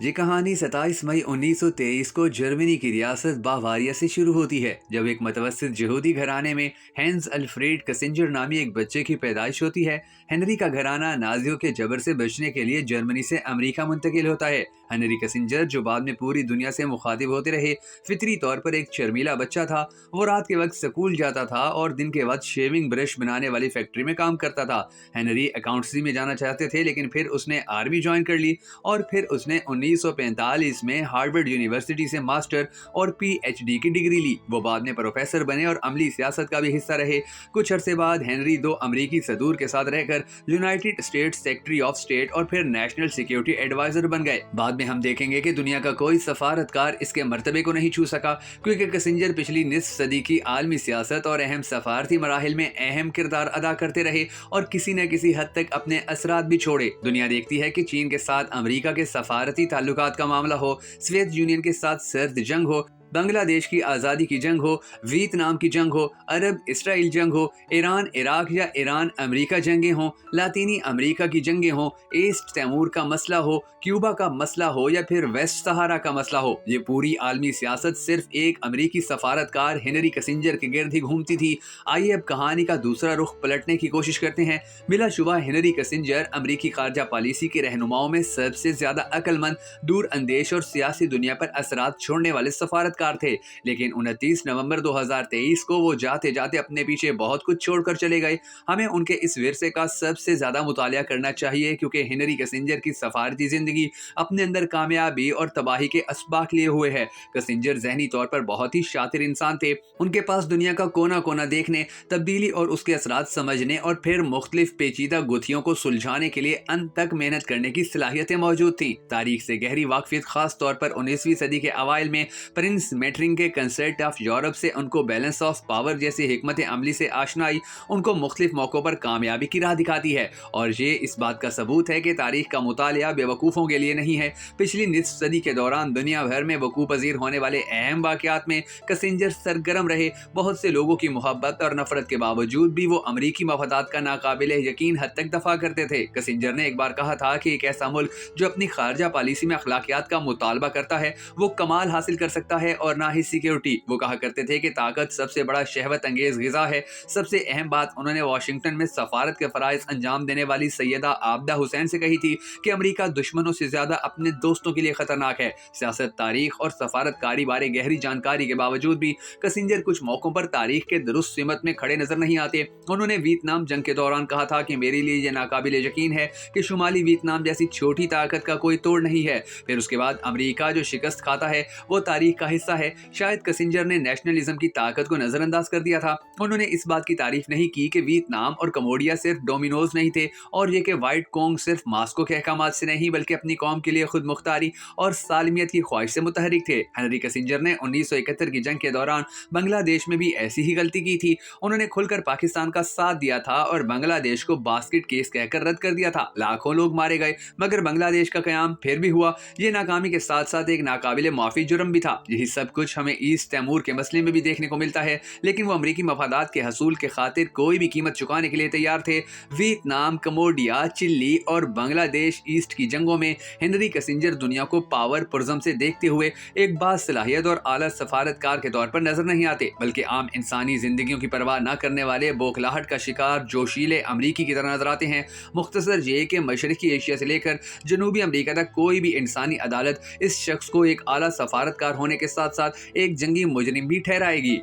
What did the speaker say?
ये कहानी 27 मई 1923 को जर्मनी की रियासत बावारिया से शुरू होती है, जब एक मतवस्तित यहूदी घराने में हैंस अल्फ्रेड कसिंजर नामी एक बच्चे की पैदाइश होती है। हेनरी का घराना नाजियों के जबर से बचने के लिए जर्मनी से अमेरिका मुंतकिल होता है। हेनरी कसिंजर, जो बाद में पूरी दुनिया से मुखातिब होते रहे, फितरी तौर पर एक शर्मीला बच्चा था। वो रात के वक्त स्कूल जाता था और दिन के वक्त शेविंग ब्रश बनाने वाली फैक्ट्री में काम करता था। हेनरी अकाउंटेंसी में जाना चाहते थे, लेकिन फिर उसने आर्मी ज्वाइन कर ली और फिर उसने 1945 में हार्वर्ड यूनिवर्सिटी से मास्टर और पीएचडी की डिग्री ली। वो बाद में प्रोफेसर बने और अमली सियासत का भी हिस्सा रहे। कुछ अरसे बाद हेनरी दो अमरीकी सदूर के साथ रहकर United states secretary of state और फिर नेशनल सिक्योरिटी एडवाइजर बन गए। बाद में हम देखेंगे कि दुनिया का कोई सफारतकार इसके मर्तबे को नहीं छू सका, क्योंकि कसिंजर पिछली निस्फ सदी की आलमी सियासत और अहम सफारती मराहिल में अहम किरदार अदा करते रहे और किसी न किसी हद तक अपने असरात भी छोड़े। दुनिया देखती है कि चीन के साथ अमेरिका के सफारती ताल्लुकात का मामला हो, सोवियत यूनियन के साथ सर्द जंग हो, बांग्लादेश की आज़ादी की जंग हो, वियतनाम की जंग हो, अरब इसराइल जंग हो, ईरान इराक या ईरान अमेरिका जंगें हों, लातीनी अमेरिका की जंगें हों, ईस्ट तैमूर का मसला हो, क्यूबा का मसला हो या फिर वेस्ट सहारा का मसला हो, ये पूरी आलमी सियासत सिर्फ एक अमेरिकी सफारतकार हेनरी कसिंजर के गिर्द ही घूमती थी। आइए अब कहानी का दूसरा रुख पलटने की कोशिश करते हैं। बिलाशुबा हेनरी कसिंजर अमेरिकी खारजा पॉलिसी के रहनुमाओं में सबसे ज्यादा अक्लमंद, दूर अंदेश और सियासी दुनिया पर असरात छोड़ने वाले सफारतकार थे। लेकिन 29 नवंबर 2023 को वो जाते जाते अपने पीछे बहुत कुछ छोड़कर चले गए। हमें उनके इस विरसे का सबसे ज्यादा मुतालिया करना चाहिए, क्योंकि हेनरी कसिंजर की सफारती जिंदगी अपने अंदर कामयाबी और तबाही के असबाक लिए हुए है। कसिंजर जहनी तौर पर बहुत ही शातिर इंसान थे। उनके पास दुनिया का कोना कोना देखने, तब्दीली और उसके असरात समझने और फिर मुख्तलिफ पेचीदा गुत्थियों को सुलझाने के लिए अंत तक मेहनत करने की सलाहियतें मौजूद थी। तारीख से गहरी वाकफियत, खास तौर पर 19वीं सदी के अवाइल में प्रिंस मेटरिंग के कंसर्ट ऑफ यूरोप से उनको बैलेंस ऑफ पावर जैसी हिकमत अमली से आशनाई उनको मुख्तलिफ मौकों पर कामयाबी की राह दिखाती है। और ये इस बात का सबूत है कि तारीख का मुतालिया बेवकूफ़ों के लिए नहीं है। पिछली निस्फ सदी के दौरान दुनिया भर में वकूफ़ पज़ीर होने वाले अहम वाक़यात में कसिंजर सरगर्म रहे। बहुत से लोगों की मोहब्बत और नफरत के बावजूद भी वो अमरीकी मफादात का नाकाबिले यकीन हद तक दफा करते थे। कसिंजर ने एक बार कहा था कि एक ऐसा मुल्क जो अपनी खारजा पॉलिसी में अखलाकियात का मुतालबा करता है, वो कमाल हासिल कर सकता है और ना ही सिक्योरिटी। वो कहा करते थे कि ताकत सबसे बड़ा शहवत अंगेज गिजा है। सबसे अहम बात उन्होंने वाशिंगटन में सफारत के फराइज अंजाम देने वाली सैयदा आबदा हुसैन से कही थी कि अमेरिका दुश्मनों से ज्यादा अपने दोस्तों के लिए खतरनाक है। सियासत, तारीख और सफारतकारी बारे गहरी जानकारी के बावजूद भी कसिंजर कुछ मौकों पर तारीख के दुरुस्त सिमत में खड़े नजर नहीं आते। उन्होंने वियतनाम जंग के दौरान कहा था कि मेरे लिए यह नाकाबिले यकीन है कि शुमाली वियतनाम जैसी छोटी ताकत का कोई तोड़ नहीं है। फिर उसके बाद अमेरिका जो शिकस्त खाता है वो तारीख का हिस्सा है। शायद कसिंजर ने नेशनलिज्म की ताकत को नजरअंदाज कर दिया था। उन्होंने इस बात की तारीफ नहीं की कि वियतनाम और कम्बोडिया सिर्फ डोमिनोज नहीं थे, और ये कि व्हाइट कोंग सिर्फ मास्को के अहकाम से नहीं बल्कि अपनी कौम के लिए खुद मुख्तारी और सालमियत की ख्वाहिश से मुतहरिक थे। हेनरी कसिंजर ने 1971 की जंग के दौरान बांग्लादेश में भी ऐसी ही गलती की थी। उन्होंने खुलकर पाकिस्तान का साथ दिया था और बांग्लादेश को बास्केट केस कहकर रद्द कर दिया था। लाखों लोग मारे गए, मगर बांग्लादेश का कयाम फिर भी हुआ। ये नाकामी के साथ साथ एक नाकाबिले माफी जुर्म भी था। यही सब कुछ हमें ईस्ट तैमूर के मसले में भी देखने को मिलता है, लेकिन वो अमरीकी मफादात के हसूल के खातिर कोई भी कीमत चुकाने के लिए तैयार थे। वियतनाम, कम्बोडिया, चिली और बांग्लादेश ईस्ट की जंगों में हेनरी कसिंजर दुनिया को पावर पुरजम से देखते हुए एक बासलाहियत और आला सफारतकार के तौर पर नजर नहीं आते, बल्कि आम इंसानी जिंदगियों की परवाह न करने वाले बौखलाहट का शिकार जोशीले अमरीकी की तरह नजर आते हैं। मुख्तसर ये कि मशरकी एशिया से लेकर जनूबी अमरीका तक कोई भी इंसानी अदालत इस शख्स को एक आला सफारतकार होने के साथ साथ एक जंगी मुजरिम भी ठहराएगी।